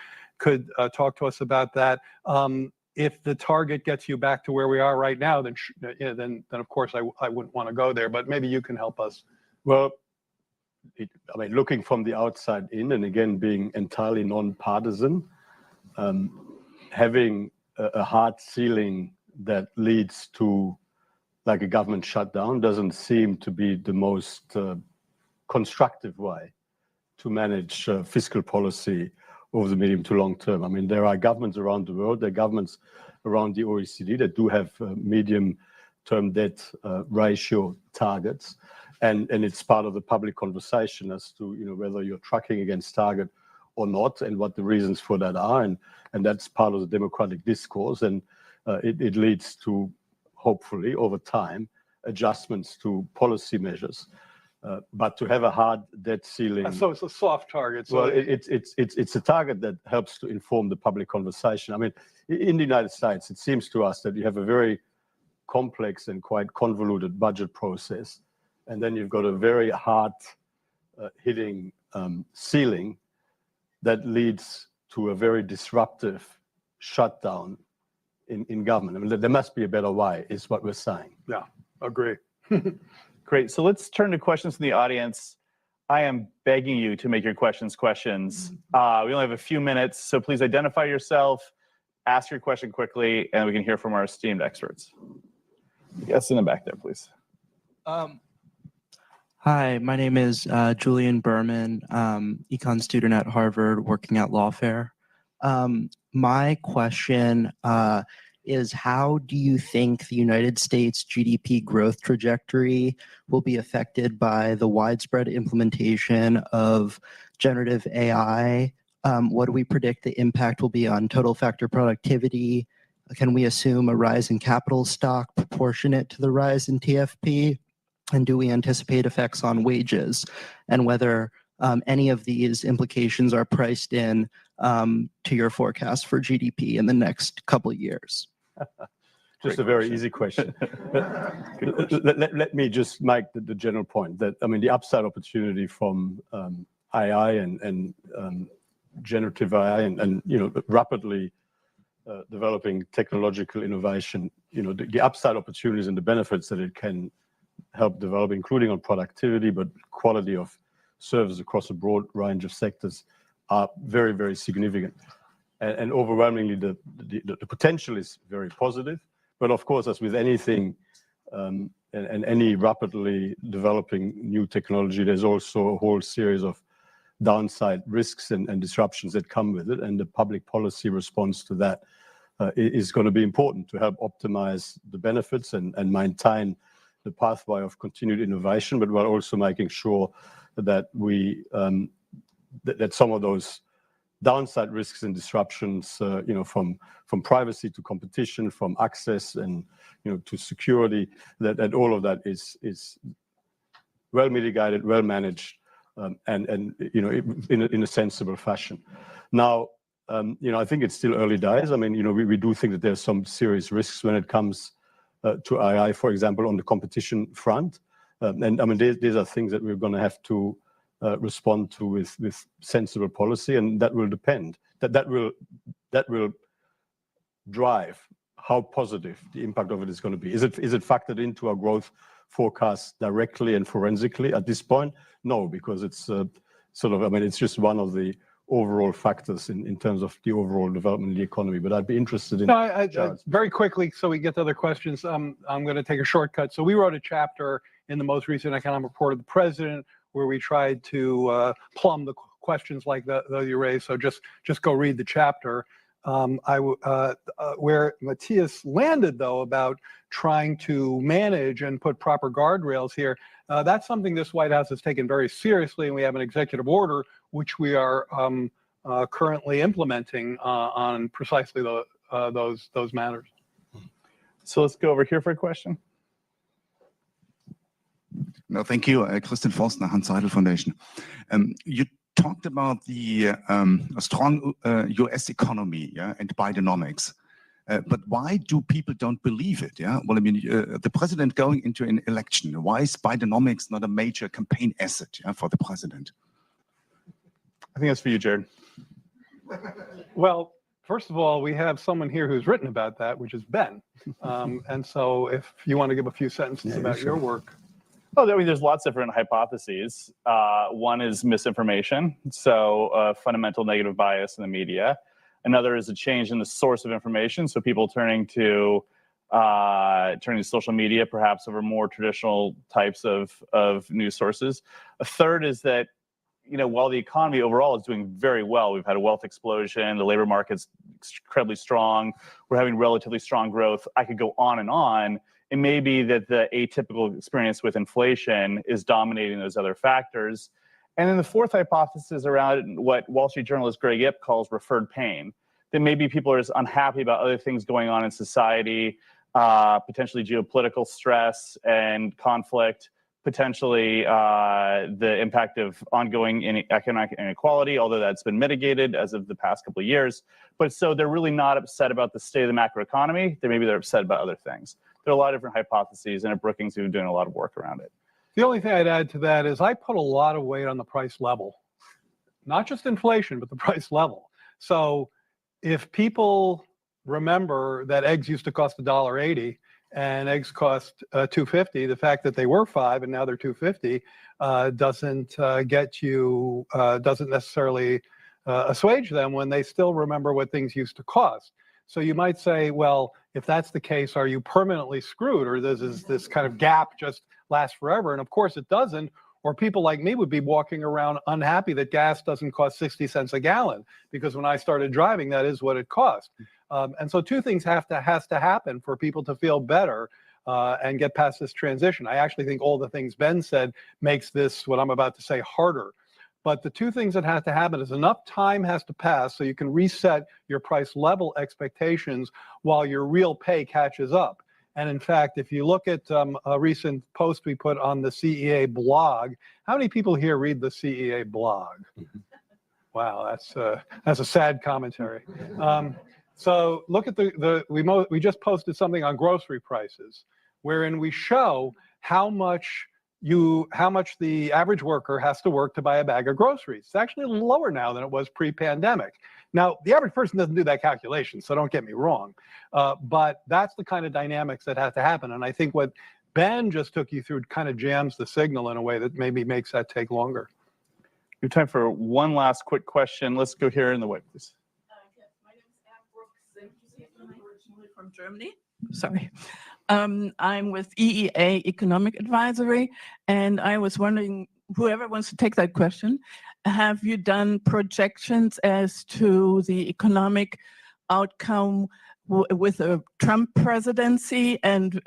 talk to us about that. If the target gets you back to where we are right now, then of course I wouldn't want to go there. But maybe you can help us. Well, I mean, looking from the outside in, and again, being entirely non-partisan, having a hard ceiling that leads to like a government shutdown doesn't seem to be the most constructive way to manage fiscal policy over the medium to long term. I mean, there are governments around the world, there are governments around the OECD that do have medium-term debt ratio targets. And it's part of the public conversation as to, you know, whether you're tracking against target or not, and what the reasons for that are, and that's part of the democratic discourse, and it leads to, hopefully, over time, adjustments to policy measures. But to have a hard debt ceiling, So it's a soft target. So well, it's a target that helps to inform the public conversation. I mean, in the United States, it seems to us that you have a very complex and quite convoluted budget process. And then you've got a very hard hitting ceiling that leads to a very disruptive shutdown in government. I mean, there must be a better way, is what we're saying. Yeah, agree. Great. So let's turn to questions from the audience. I am begging you to make your questions questions. We only have a few minutes, so please identify yourself, ask your question quickly, and we can hear from our esteemed experts. Yes, in the back there, please. Hi, my name is Julian Berman, econ student at Harvard, working at Lawfare. My question is, how do you think the United States GDP growth trajectory will be affected by the widespread implementation of generative AI? What do we predict the impact will be on total factor productivity? Can we assume a rise in capital stock proportionate to the rise in TFP? And do we anticipate effects on wages, and whether any of these implications are priced in to your forecast for GDP in the next couple of years? Just a very easy question. Let me just make the general point that, I mean, the upside opportunity from AI and generative AI and you know, rapidly developing technological innovation, you know, the upside opportunities and the benefits that it can help develop, including on productivity, but quality of service across a broad range of sectors, are very, very significant. And overwhelmingly, the potential is very positive. But of course, as with anything and any rapidly developing new technology, there's also a whole series of downside risks and disruptions that come with it. And the public policy response to that is going to be important to help optimize the benefits and maintain the pathway of continued innovation, but while also making sure that we that some of those downside risks and disruptions, you know, from privacy to competition, from access and, you know, to security, that all of that is well mitigated, well managed, and you know, in a sensible fashion. Now, you know, I think it's still early days. I mean, you know, we do think that there's some serious risks when it comes to AI, for example, on the competition front. And I mean, these are things that we're going to have to respond to with sensible policy, and that will depend. That will drive how positive the impact of it is going to be. Is it factored into our growth forecast directly and forensically at this point? No, because it's sort of, I mean, it's just one of the overall factors in terms of the overall development of the economy. But I'd be interested in very quickly, so we get to other questions. I'm going to take a shortcut. So we wrote a chapter in the most recent economic report of the president where we tried to plumb the questions like that you raised. So just go read the chapter. Where Mathias landed, though, about trying to manage and put proper guardrails here, that's something this White House has taken very seriously, and we have an executive order which we are currently implementing on precisely those matters. So let's go over here for a question. No, thank you, Kristen Forstner, Hans Seidel Foundation. You talked about the strong U.S. economy, yeah, and Bidenomics. But why do people don't believe it? Yeah, well, I mean, the president going into an election, why is Bidenomics not a major campaign asset, yeah, for the president? I think that's for you, Jared. Well, first of all, we have someone here who's written about that, which is Ben. And so if you want to give a few sentences about your work. Oh, I mean, there's lots of different hypotheses. One is misinformation, so fundamental negative bias in the media. Another is a change in the source of information, so people turning to social media, perhaps over more traditional types of news sources. A third is that, you know, while the economy overall is doing very well, we've had a wealth explosion, the labor market's incredibly strong, we're having relatively strong growth. I could go on and on. It may be that the atypical experience with inflation is dominating those other factors. And then the fourth hypothesis around what Wall Street journalist Greg Ip calls referred pain, that maybe people are just unhappy about other things going on in society, potentially geopolitical stress and conflict, potentially the impact of ongoing economic inequality, although that's been mitigated as of the past couple of years. But so they're really not upset about the state of the macroeconomy. Maybe they're upset about other things. There are a lot of different hypotheses, and at Brookings, we've been doing a lot of work around it. The only thing I'd add to that is I put a lot of weight on the price level, not just inflation, but the price level. So if people remember that eggs used to cost $1.80 and eggs cost $2.50, the fact that they were $5 and now they're $2.50 doesn't necessarily assuage them when they still remember what things used to cost. So you might say, well, if that's the case, are you permanently screwed, or does this kind of gap just last forever? And of course it doesn't, or people like me would be walking around unhappy that gas doesn't cost 60 cents a gallon, because when I started driving, that is what it cost. And so two things has to happen for people to feel better and get past this transition. I actually think all the things Ben said makes this, what I'm about to say, harder. But the two things that have to happen is enough time has to pass so you can reset your price level expectations while your real pay catches up. And in fact, if you look at a recent post we put on the CEA blog, how many people here read the CEA blog? Wow, that's a sad commentary. So look at we just posted something on grocery prices, wherein we show how much the average worker has to work to buy a bag of groceries. It's actually a little lower now than it was pre-pandemic. Now, the average person doesn't do that calculation, so don't get me wrong. But that's the kind of dynamics that have to happen. And I think what Ben just took you through kind of jams the signal in a way that maybe makes that take longer. We have time for one last quick question. Let's go here in the white, please. Yes, my name is Anne Brooks. I'm originally from Germany. Sorry. I'm with EEA Economic Advisory, and I was wondering, whoever wants to take that question, have you done projections as to the economic outcome with a Trump presidency and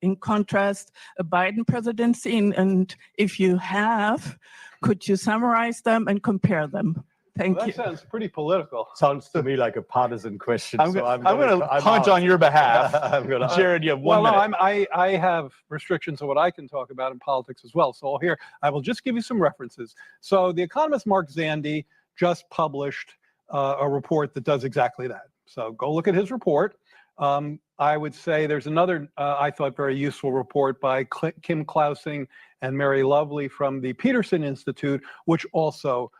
in contrast, a Biden presidency? And if you have, could you summarize them and compare them? Thank you. That sounds pretty political. Sounds to me like a partisan question. I'm going to punch on your behalf. Jared, you have one minute. I have restrictions on what I can talk about in politics as well. So here, I will just give you some references. So the economist Mark Zandi just published a report that does exactly that. So go look at his report. I would say there's another, I thought, very useful report by Kim Klausing and Mary Lovely from the Peterson Institute, which also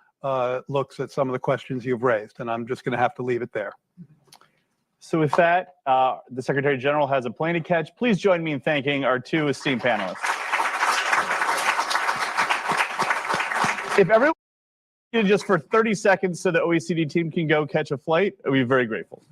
looks at some of the questions you've raised, and I'm just going to have to leave it there. So with that, the Secretary General has a plane to catch. Please join me in thanking our two esteemed panelists. If everyone just for 30 seconds so the OECD team can go catch a flight, I'd be very grateful.